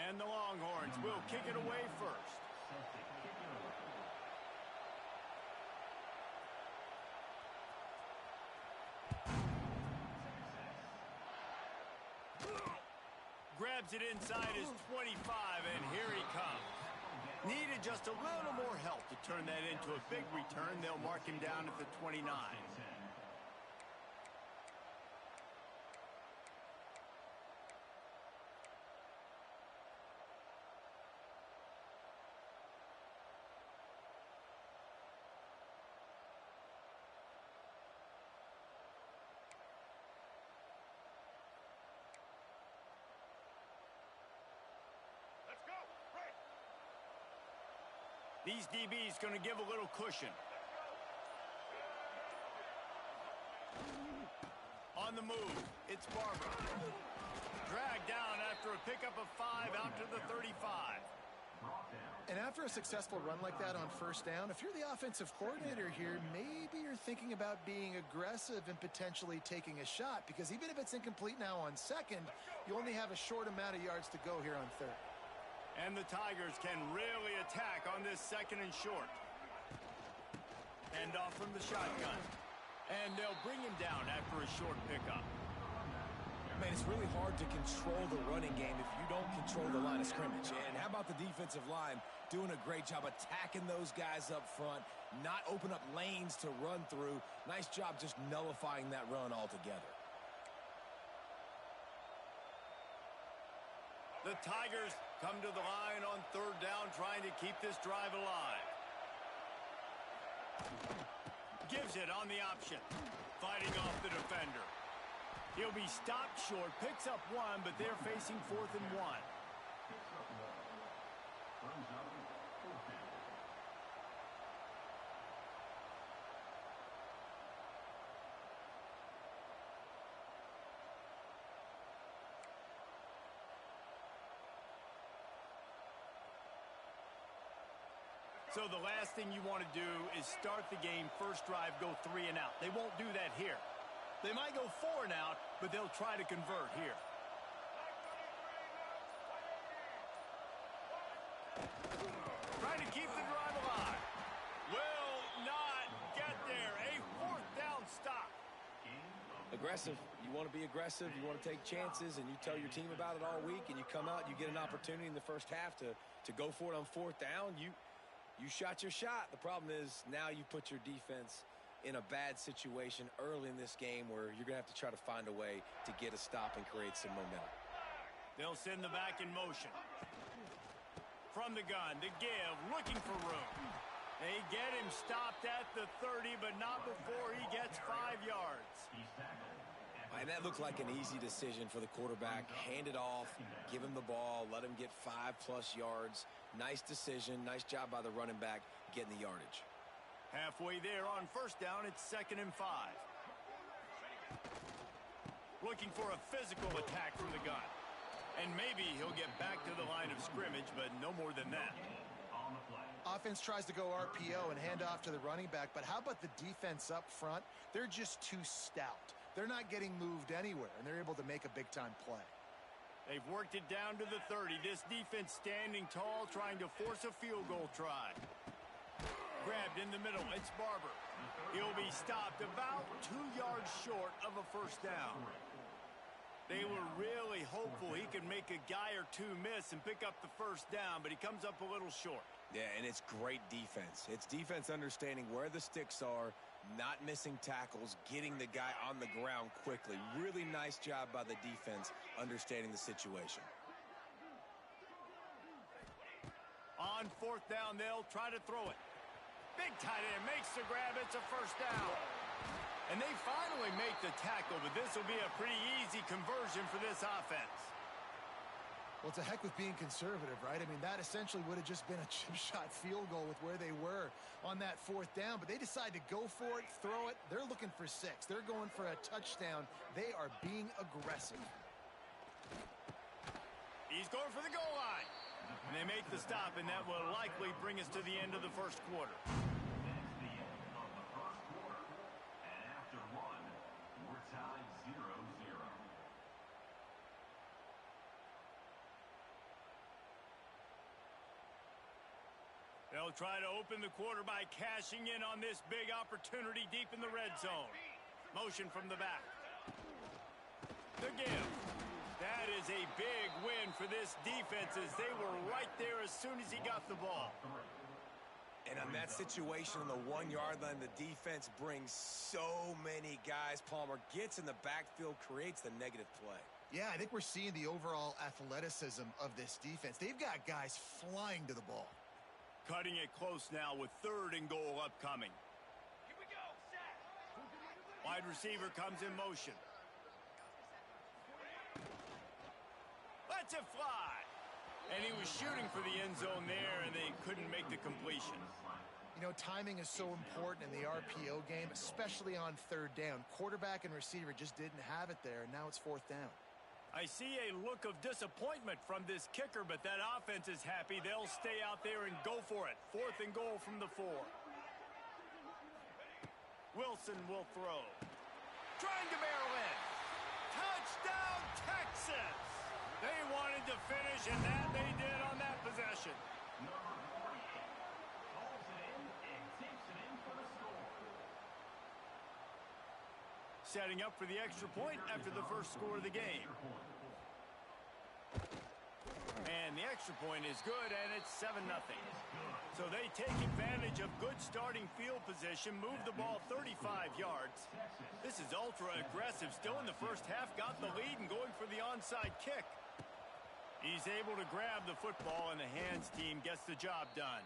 And the Longhorns will kick it away first. Grabs it inside his 25, and here he comes. Needed just a little more help to turn that into a big return. They'll mark him down at the 29. These DBs going to give a little cushion. On the move, it's Barber. Dragged down after a pickup of 5 out to the 35. And after a successful run like that on first down, if you're the offensive coordinator here, maybe you're thinking about being aggressive and potentially taking a shot, because even if it's incomplete now on second, you only have a short amount of yards to go here on third. And the Tigers can really attack on this second and short. Hand off from the shotgun. And they'll bring him down after a short pickup. Man, it's really hard to control the running game if you don't control the line of scrimmage. And how about the defensive line doing a great job attacking those guys up front, not open up lanes to run through. Nice job just nullifying that run altogether. The Tigers come to the line on third down, trying to keep this drive alive. Gives it on the option. Fighting off the defender. He'll be stopped short, picks up 1, but they're facing 4th and 1. So the last thing you want to do is start the game, first drive, go 3 and out. They won't do that here. They might go 4 and out, but they'll try to convert here. Trying to keep the drive alive. Will not get there. A 4th down stop. Aggressive. You want to be aggressive. You want to take chances, and you tell your team about it all week, and you come out and you get an opportunity in the first half to go for it on 4th down. You shot your shot. The problem is now you put your defense in a bad situation early in this game where you're going to have to try to find a way to get a stop and create some momentum. They'll send the back in motion. From the gun, to give, looking for room. They get him stopped at the 30, but not before he gets 5 yards. And that looked like an easy decision for the quarterback. Hand it off, give him the ball, let him get 5+ yards. Nice decision. Nice job by the running back getting the yardage. Halfway there on first down, it's 2nd and 5. Looking for a physical attack from the gun. And maybe he'll get back to the line of scrimmage, but no more than that. Offense tries to go RPO and hand off to the running back, but how about the defense up front? They're just too stout. They're not getting moved anywhere, and they're able to make a big-time play. They've worked it down to the 30. This defense standing tall, trying to force a field goal try. Grabbed in the middle. It's Barber. He'll be stopped about 2 yards short of a first down. They were really hopeful he could make a guy or two miss and pick up the first down, but he comes up a little short. Yeah, and it's great defense. It's defense understanding where the sticks are, not missing tackles, getting the guy on the ground quickly. Really nice job by the defense understanding the situation. On 4th down, they'll try to throw it. Big tight end makes the grab. It's a first down. And they finally make the tackle, but this will be a pretty easy conversion for this offense. Well, it's a heck with being conservative, right? I mean, that essentially would have just been a chip shot field goal with where they were on that 4th down, but they decide to go for it, throw it. They're looking for 6. They're going for a touchdown. They are being aggressive. He's going for the goal line. And they make the stop, and that will likely bring us to the end of the first quarter. They'll try to open the quarter by cashing in on this big opportunity deep in the red zone. Motion from the back. The give. That is a big win for this defense as they were right there as soon as he got the ball. And on that situation on the 1 yard line, the defense brings so many guys. Palmer gets in the backfield, creates the negative play. Yeah, I think we're seeing the overall athleticism of this defense. They've got guys flying to the ball. Cutting it close now with 3rd and goal upcoming. Here we go, set. Wide receiver comes in motion. Lets it fly. And he was shooting for the end zone there, and they couldn't make the completion. You know, timing is so important in the RPO game, especially on 3rd down. Quarterback and receiver just didn't have it there, and now it's 4th down. I see a look of disappointment from this kicker, but that offense is happy. They'll stay out there and go for it. 4th and goal from the 4. Wilson will throw. Trying to barrel in. Touchdown, Texas! They wanted to finish, and that they did on that possession. Setting up for the extra point after the first score of the game. And the extra point is good, and it's 7-0. So they take advantage of good starting field position, move the ball 35 yards. This is ultra aggressive. Still in the first half, got the lead and going for the onside kick. He's able to grab the football, and the hands team gets the job done.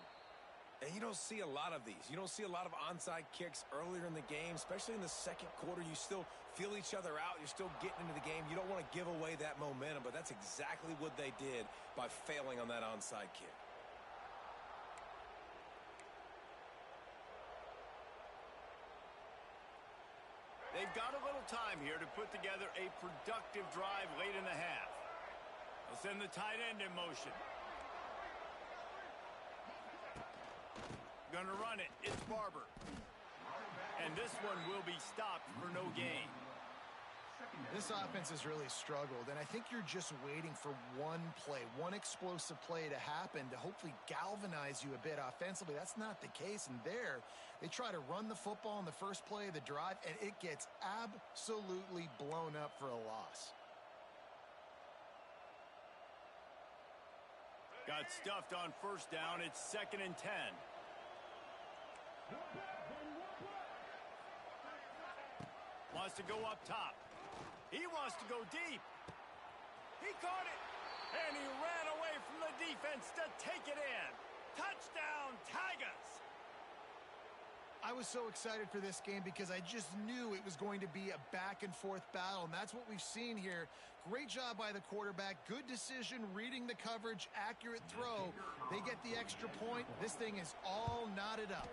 And you don't see a lot of these. You don't see a lot of onside kicks earlier in the game, especially in the second quarter. You still feel each other out. You're still getting into the game. You don't want to give away that momentum, but that's exactly what they did by failing on that onside kick. They've got a little time here to put together a productive drive late in the half. They'll send the tight end in motion. Gonna run it. It's Barber. And this one will be stopped for no gain. This offense has really struggled, and I think you're just waiting for one play, one explosive play to happen to hopefully galvanize you a bit offensively. That's not the case, and there they try to run the football in the first play of the drive, and it gets absolutely blown up for a loss. Got stuffed on first down. It's 2nd and 10. Wants to go up top. He wants to go deep. He caught it. And he ran away from the defense to take it in. Touchdown, Tigers. I was so excited for this game because I just knew it was going to be a back-and-forth battle, and that's what we've seen here. Great job by the quarterback. Good decision, reading the coverage, accurate throw. They get the extra point. This thing is all knotted up.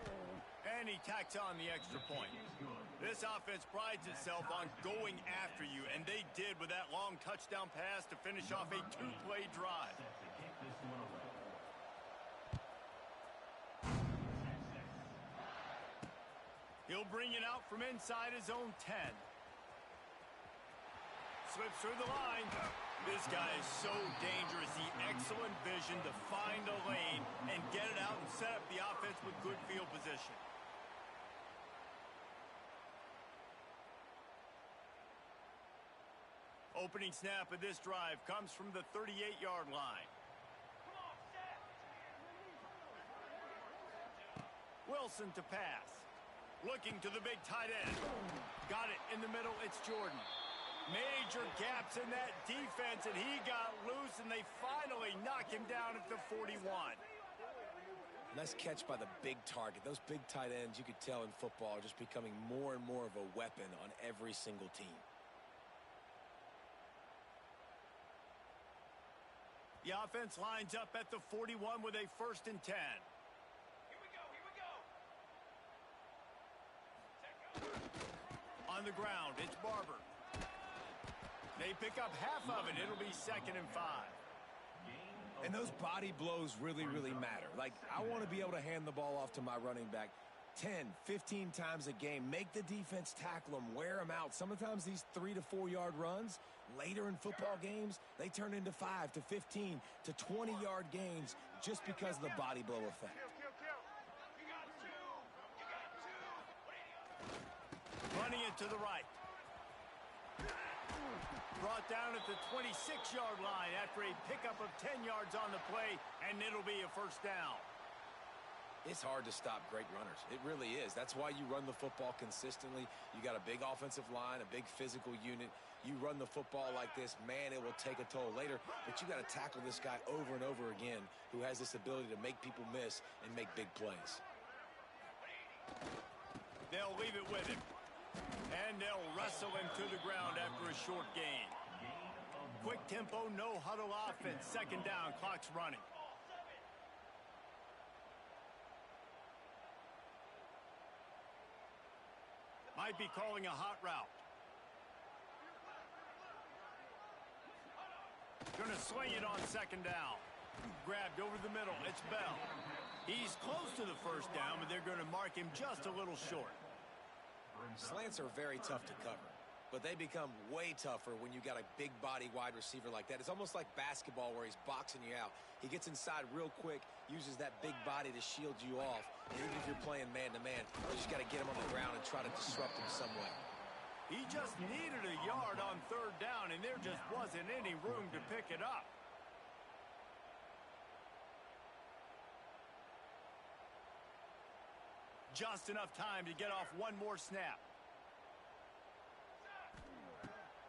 And he tacks on the extra point. This offense prides itself on going after you, and they did with that long touchdown pass to finish off a 2-play drive. He'll bring it out from inside his own 10. Slips through the line. This guy is so dangerous. The excellent vision to find a lane and get it out and set up the offense with good field position. Opening snap of this drive comes from the 38-yard line. Wilson to pass. Looking to the big tight end. Got it in the middle. It's Jordan. Major gaps in that defense, and he got loose, and they finally knock him down at the 41. Nice catch by the big target. Those big tight ends, you could tell in football, are just becoming more and more of a weapon on every single team. The offense lines up at the 41 with a 1st and 10. On the ground, it's Barber. They pick up half of it. It'll be 2nd and 5. And those body blows really, really matter. Like, I want to be able to hand the ball off to my running back 10, 15 times a game. Make the defense tackle them, wear them out. Sometimes these 3 to 4 yard runs, later in football games, they turn into 5 to 15 to 20 yard gains just because of the body blow effect. Running it to the right. Brought down at the 26-yard line after a pickup of 10 yards on the play, and it'll be a first down. It's hard to stop great runners. It really is. That's why you run the football consistently. You got a big offensive line, a big physical unit. You run the football like this, man, it will take a toll later. But you got to tackle this guy over and over again who has this ability to make people miss and make big plays. They'll leave it with him. And they'll wrestle him to the ground after a short gain. Quick tempo, no huddle offense. Second down, clock's running. Might be calling a hot route. Gonna swing it on second down. Grabbed over the middle. It's Bell. He's close to the first down, but they're going to mark him just a little short. Slants are very tough to cover, but they become way tougher when you got a big body wide receiver like that. It's almost like basketball where he's boxing you out. He gets inside real quick, uses that big body to shield you off. And even if you're playing man-to-man, you just got to get him on the ground and try to disrupt him some way. He just needed a yard on third down, and there just wasn't any room to pick it up. Just enough time to get off one more snap.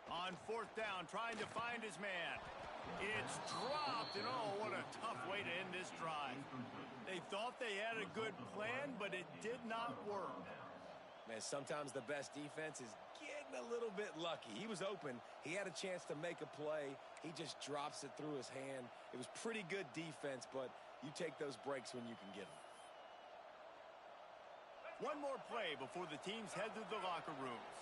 On fourth down, trying to find his man. It's dropped, and oh, what a tough way to end this drive. They thought they had a good plan, but it did not work. Man, sometimes the best defense is getting a little bit lucky. He was open. He had a chance to make a play. He just drops it through his hand. It was pretty good defense, but you take those breaks when you can get them. One more play before the teams head to the locker rooms.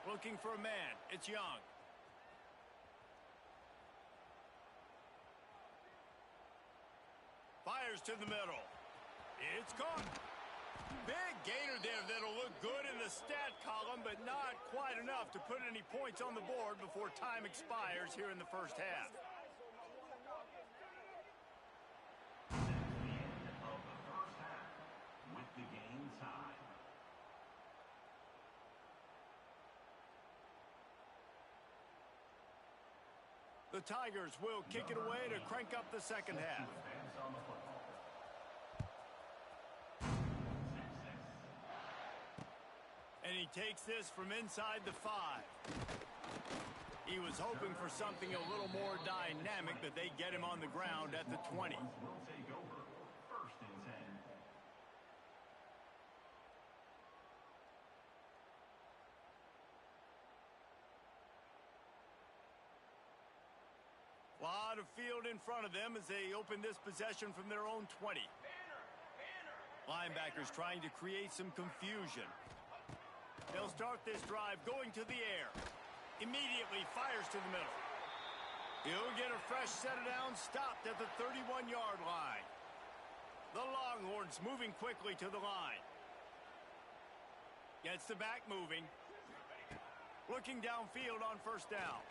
Looking for a man. It's Young. Fires to the middle. It's caught. Big gainer there that'll look good in the stat column, but not quite enough to put any points on the board before time expires here in the first half. The Tigers will kick it away to crank up the second half. And he takes this from inside the 5. He was hoping for something a little more dynamic, but they get him on the ground at the 20. A lot of field in front of them as they open this possession from their own 20. Linebackers trying to create some confusion. They'll start this drive going to the air. Immediately fires to the middle. He'll get a fresh set of downs, stopped at the 31-yard line. The Longhorns moving quickly to the line. Gets the back moving. Looking downfield on first down.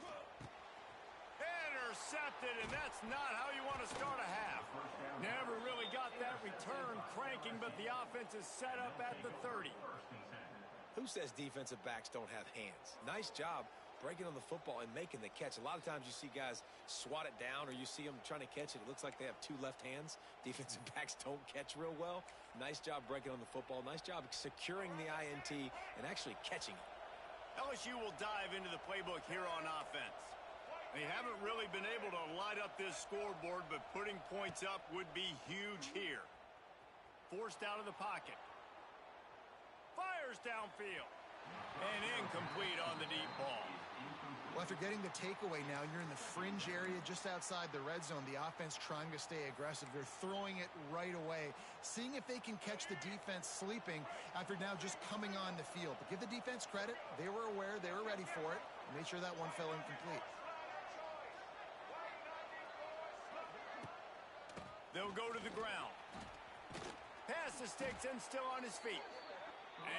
Intercepted, and that's not how you want to start a half. Never really got that return cranking, but the offense is set up at the 30. Who says defensive backs don't have hands? Nice job breaking on the football and making the catch. A lot of times you see guys swat it down or you see them trying to catch it. It looks like they have two left hands. Defensive backs don't catch real well. Nice job breaking on the football. Nice job securing the INT and actually catching it. LSU will dive into the playbook here on offense. They haven't really been able to light up this scoreboard, but putting points up would be huge here. Forced out of the pocket. Fires downfield. And incomplete on the deep ball. Well, after getting the takeaway now, you're in the fringe area just outside the red zone. The offense trying to stay aggressive. They're throwing it right away, seeing if they can catch the defense sleeping after now just coming on the field. But give the defense credit. They were aware. They were ready for it. Made sure that one fell incomplete. They'll go to the ground. Pass the sticks and still on his feet.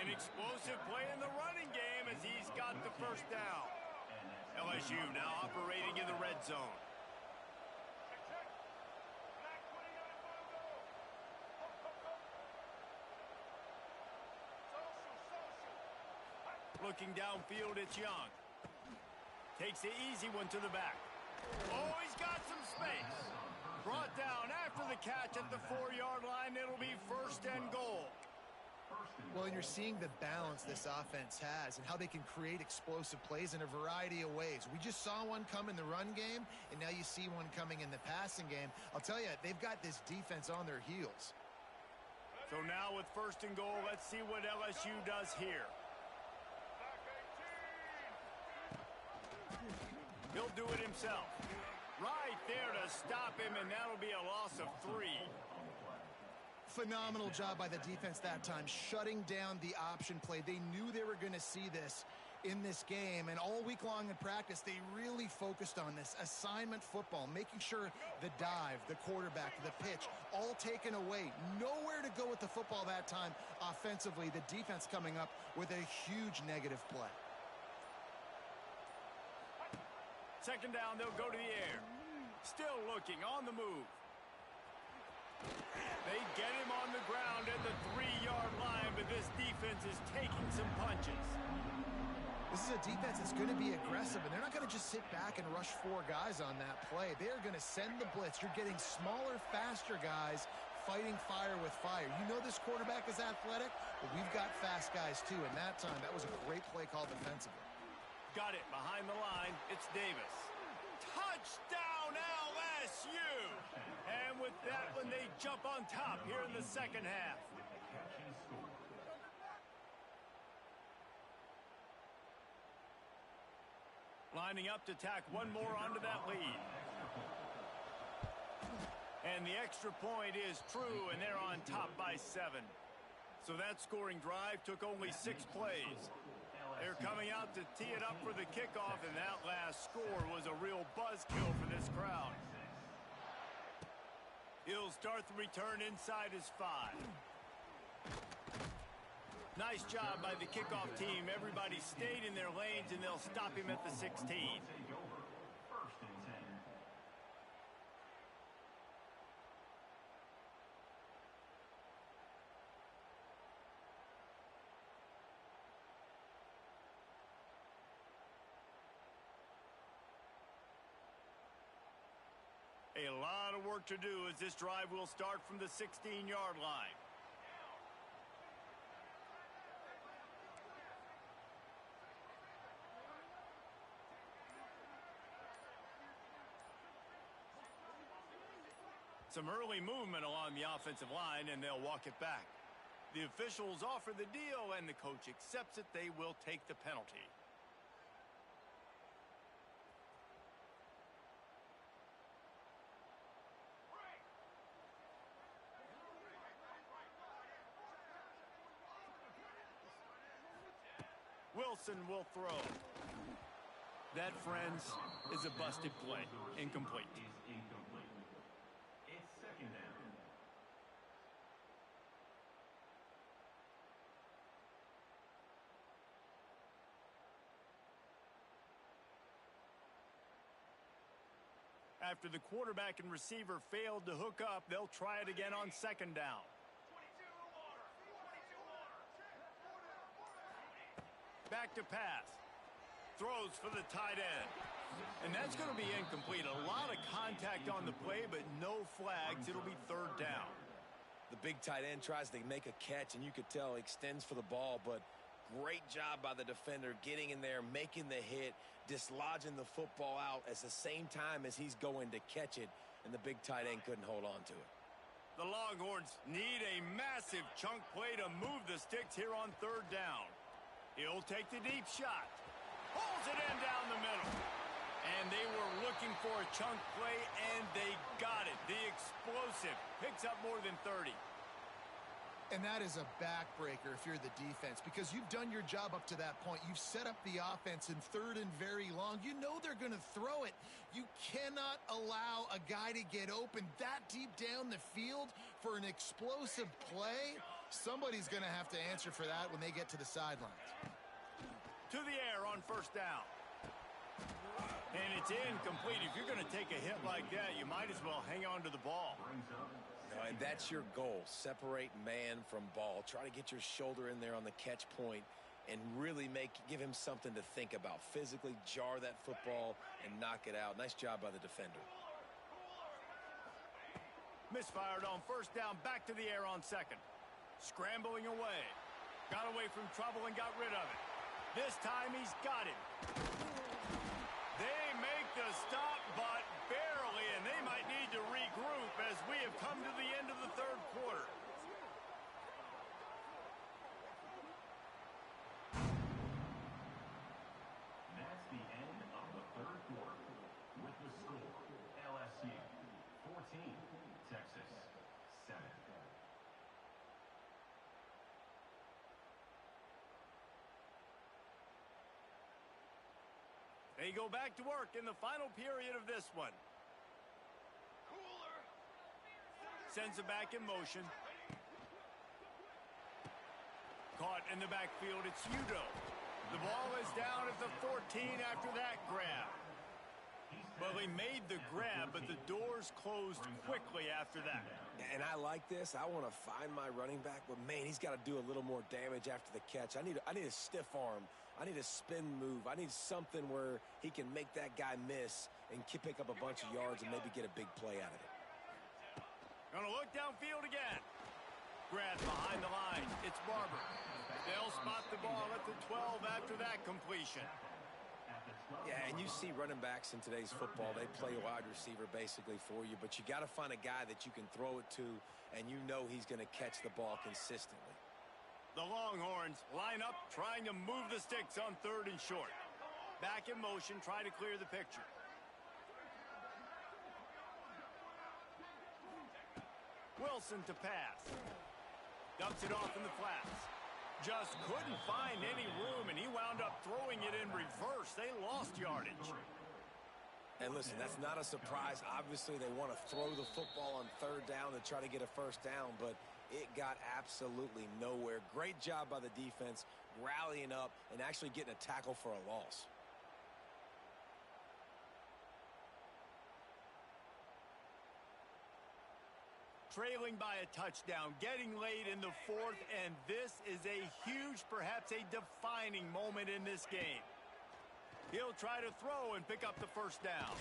An explosive play in the running game as he's got the first down. LSU now operating in the red zone. Looking downfield, it's Young. Takes the easy one to the back. Oh, he's got some space. Brought down after the catch at the 4-yard line. It'll be 1st and goal. Well, and you're seeing the balance this offense has and how they can create explosive plays in a variety of ways. We just saw one come in the run game, and now you see one coming in the passing game. I'll tell you, they've got this defense on their heels. So now with 1st and goal, let's see what LSU does here. He'll do it himself. Right there to stop him, and that'll be a loss of 3. Phenomenal job by the defense that time, shutting down the option play. They knew they were going to see this in this game, and all week long in practice, they really focused on this assignment football, making sure the dive, the quarterback, the pitch, all taken away. Nowhere to go with the football that time offensively. The defense coming up with a huge negative play. 2nd down, they'll go to the air. Still looking on the move. They get him on the ground at the 3-yard line, but this defense is taking some punches. This is a defense that's going to be aggressive, and they're not going to just sit back and rush 4 guys on that play. They're going to send the blitz. You're getting smaller, faster guys fighting fire with fire. You know this quarterback is athletic, but we've got fast guys too, and that time, that was a great play call defensively. Got it behind the line. It's Davis. Touchdown LSU! And with that one, they jump on top here in the 2nd half. Lining up to tack one more onto that lead. And the extra point is true, and they're on top by 7. So that scoring drive took only 6 plays. They're coming out to tee it up for the kickoff, and that last score was a real buzzkill for this crowd. He'll start the return inside his 5. Nice job by the kickoff team. Everybody stayed in their lanes, and they'll stop him at the 16. A lot of work to do as this drive will start from the 16-yard line. Some early movement along the offensive line, and they'll walk it back. The officials offer the deal, and the coach accepts it. They will take the penalty. Wilson will throw. That, friends, is a busted play. Incomplete. It's 2nd down. After the quarterback and receiver failed to hook up, they'll try it again on 2nd down. Back to pass. Throws for the tight end. And that's going to be incomplete. A lot of contact on the play, but no flags. It'll be 3rd down. The big tight end tries to make a catch, and you could tell he extends for the ball, but great job by the defender getting in there, making the hit, dislodging the football out at the same time as he's going to catch it, and the big tight end couldn't hold on to it. The Longhorns need a massive chunk play to move the sticks here on 3rd down. He'll take the deep shot. Pulls it in down the middle. And they were looking for a chunk play, and they got it. The explosive picks up more than 30. And that is a backbreaker if you're the defense, because you've done your job up to that point. You've set up the offense in 3rd and very long. You know they're going to throw it. You cannot allow a guy to get open that deep down the field for an explosive play. Somebody's going to have to answer for that when they get to the sidelines. To the air on 1st down. And it's incomplete. If you're going to take a hit like that, you might as well hang on to the ball. And that's your goal. Separate man from ball. Try to get your shoulder in there on the catch point and really give him something to think about. Physically jar that football and knock it out. Nice job by the defender. Misfired on first down, back to the air on second. Scrambling away. Got away from trouble and got rid of it. This time he's got him. They make the stop, but barely, and they might need to regroup as we have come to the end of the third quarter. That's the end of the third quarter. With the score, LSU 14, Texas 7. They go back to work in the final period of this one. Sends it back in motion. Caught in the backfield, it's Udo. The ball is down at the 14 after that grab. Well, he made the grab, but the doors closed quickly after that. And I like this. I want to find my running back, but man, he's got to do a little more damage after the catch. I need a stiff arm. I need a spin move. I need something where he can make that guy miss and pick up a bunch of yards and maybe get a big play out of it. Gonna look downfield again. Grab behind the line. It's Barber. They'll spot the ball at the 12 after that completion. Yeah, and you see running backs in today's football, they play wide receiver basically for you, but you got to find a guy that you can throw it to, and you know he's going to catch the ball consistently. The Longhorns line up, trying to move the sticks on third and short. Back in motion, try to clear the picture. Wilson to pass. Dumps it off in the flats. Just couldn't find any room, and he wound up throwing it in reverse. They lost yardage. And listen, that's not a surprise. Obviously, they want to throw the football on third down to try to get a first down, but it got absolutely nowhere. Great job by the defense, rallying up and actually getting a tackle for a loss. Trailing by a touchdown, getting late in the fourth, and this is a huge, perhaps a defining moment in this game. He'll try to throw and pick up the first down.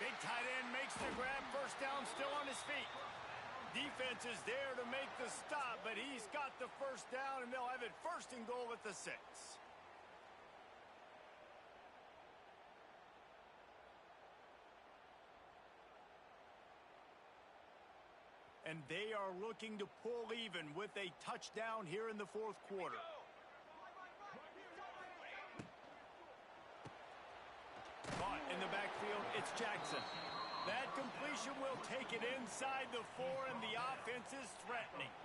Big tight end makes the grab, first down, still on his feet. Defense is there to make the stop, but he's got the first down, and they'll have it first and goal at the 6. And they are looking to pull even with a touchdown here in the fourth quarter. Caught in the backfield, it's Jackson. That completion will take it inside the 4, and the offense is threatening.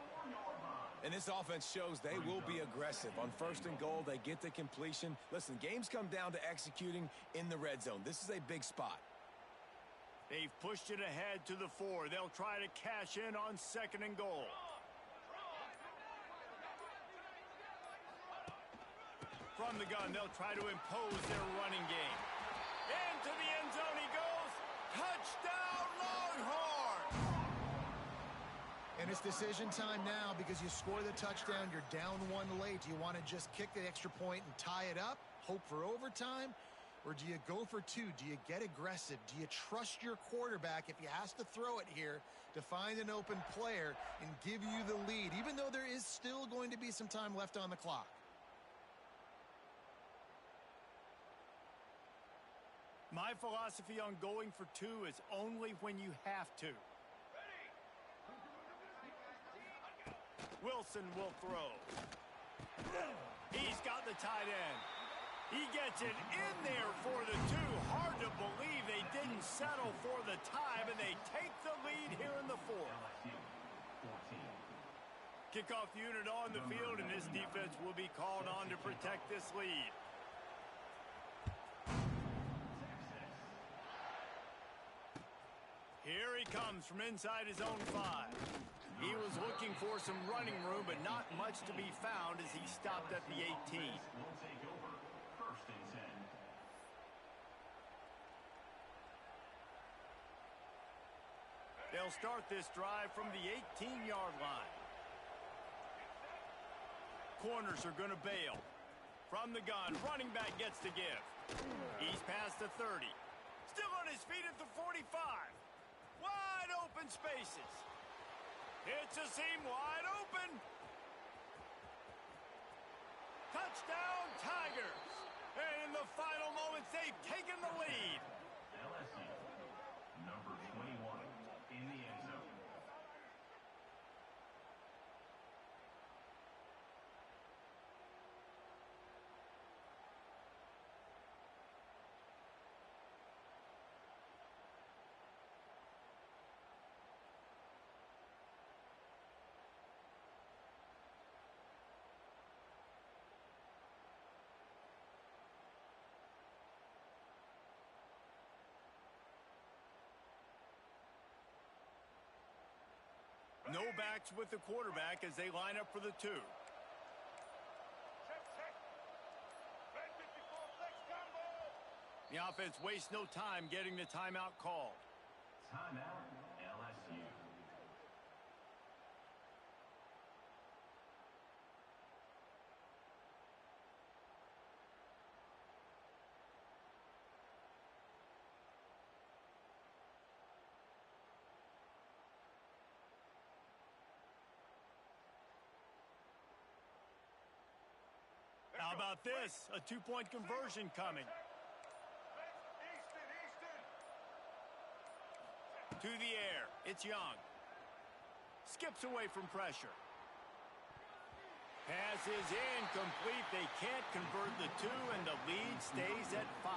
And this offense shows they will be aggressive. On first and goal, they get the completion. Listen, games come down to executing in the red zone. This is a big spot. They've pushed it ahead to the 4. They'll try to cash in on second and goal. From the gun, they'll try to impose their running game. Into the end zone he goes. Touchdown, Longhorns! And it's decision time now because you score the touchdown, you're down 1 late. Do you want to just kick the extra point and tie it up, hope for overtime? Or do you go for 2? Do you get aggressive? Do you trust your quarterback if he has to throw it here to find an open player and give you the lead, even though there is still going to be some time left on the clock? My philosophy on going for 2 is only when you have to. Wilson will throw. He's got the tight end. He gets it in there for the 2. Hard to believe they didn't settle for the tie, but they take the lead here in the 4th. Kickoff unit on the field, and this defense will be called on to protect this lead. Here he comes from inside his own 5. He was looking for some running room, but not much to be found as he stopped at the 18. They'll start this drive from the 18-yard line. Corners are going to bail. From the gun, running back gets the give. He's past the 30. Still on his feet at the 45. Wide open spaces. Hits a seam wide open. Touchdown, Tigers. And in the final moments, they've taken the lead. LSU, number 21 in the end zone. No backs with the quarterback as they line up for the 2. The offense wastes no time getting the timeout called. Timeout, LSU. How about this? A 2-point conversion coming. To the air. It's Young. Skips away from pressure. Pass is incomplete. They can't convert the 2, and the lead stays at 5.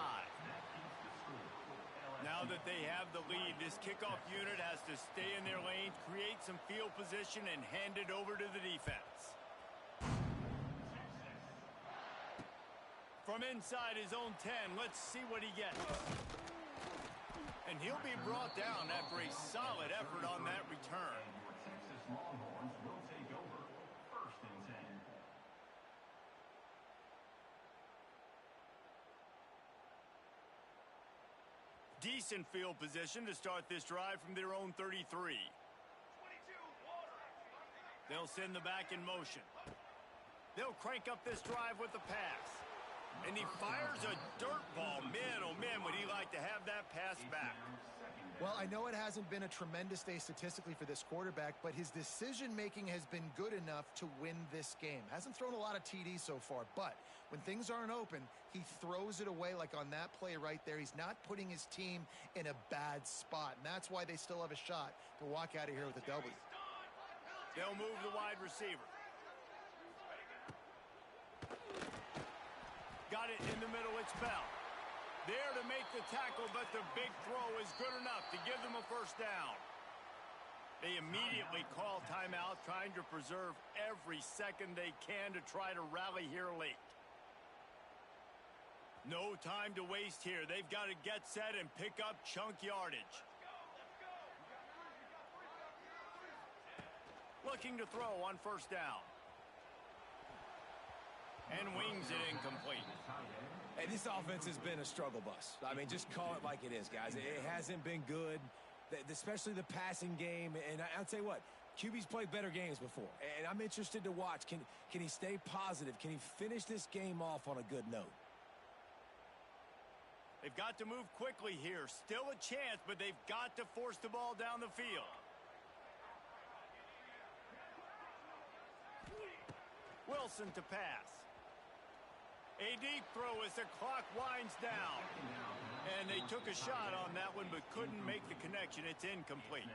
Now that they have the lead, this kickoff unit has to stay in their lanes, create some field position, and hand it over to the defense. From inside his own 10, let's see what he gets. And he'll be brought down after a solid effort on that return. And your Texas Longhorns will take over. 1st and 10. Decent field position to start this drive from their own 33. They'll send the back in motion. They'll crank up this drive with the pass. And he fires a dirt ball. Man, oh man, would he like to have that pass back. Well, I know it hasn't been a tremendous day statistically for this quarterback, but his decision-making has been good enough to win this game. Hasn't thrown a lot of TDs so far, but when things aren't open, he throws it away like on that play right there. He's not putting his team in a bad spot, and that's why they still have a shot to walk out of here with a W. They'll move the wide receiver. Got it in the middle, it's Bell. There to make the tackle, but the big throw is good enough to give them a 1st down. They immediately call timeout, trying to preserve every second they can to try to rally here late. No time to waste here. They've got to get set and pick up chunk yardage. Looking to throw on 1st down. And wings it incomplete. Hey, this offense has been a struggle bus. I mean, just call it like it is, guys. It hasn't been good, especially the passing game. And I'll tell you what, QB's played better games before. And I'm interested to watch. Can he stay positive? Can he finish this game off on a good note? They've got to move quickly here. Still a chance, but they've got to force the ball down the field. Wilson to pass. A deep throw as the clock winds down. And they took a shot on that one, but couldn't make the connection. It's incomplete.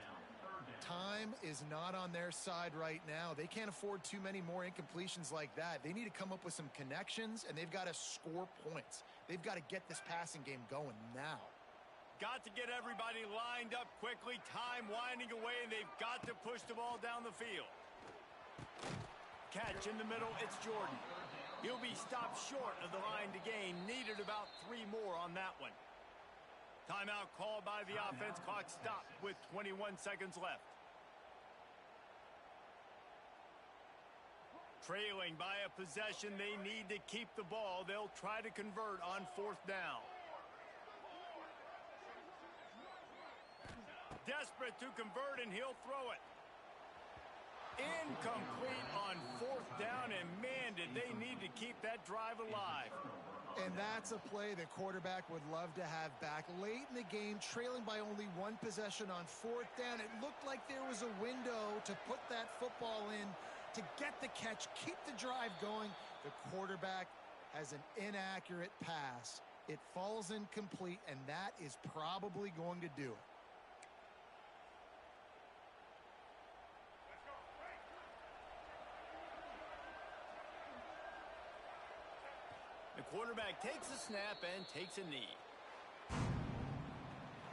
Time is not on their side right now. They can't afford too many more incompletions like that. They need to come up with some connections, and they've got to score points. They've got to get this passing game going now. Got to get everybody lined up quickly. Time winding away, and they've got to push the ball down the field. Catch in the middle, it's Jordan. He'll be stopped short of the line to gain. Needed about 3 more on that one. Timeout called by the offense. Clock stopped with 21 seconds left. Trailing by a possession, they need to keep the ball. They'll try to convert on 4th down. Desperate to convert, and he'll throw it. Incomplete on 4th down, and man, did they need to keep that drive alive. And that's a play the quarterback would love to have back. Late in the game, trailing by only one possession on fourth down, it looked like there was a window to put that football in, to get the catch, keep the drive going. The quarterback has an inaccurate pass. It falls incomplete, and that is probably going to do it. The quarterback takes a snap and takes a knee.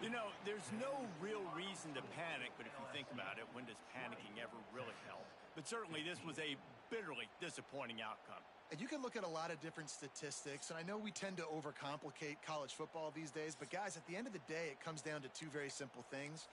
You know, there's no real reason to panic, but if you think about it, when does panicking ever really help? But certainly this was a bitterly disappointing outcome. And you can look at a lot of different statistics, and I know we tend to overcomplicate college football these days, but guys, at the end of the day, it comes down to two very simple things.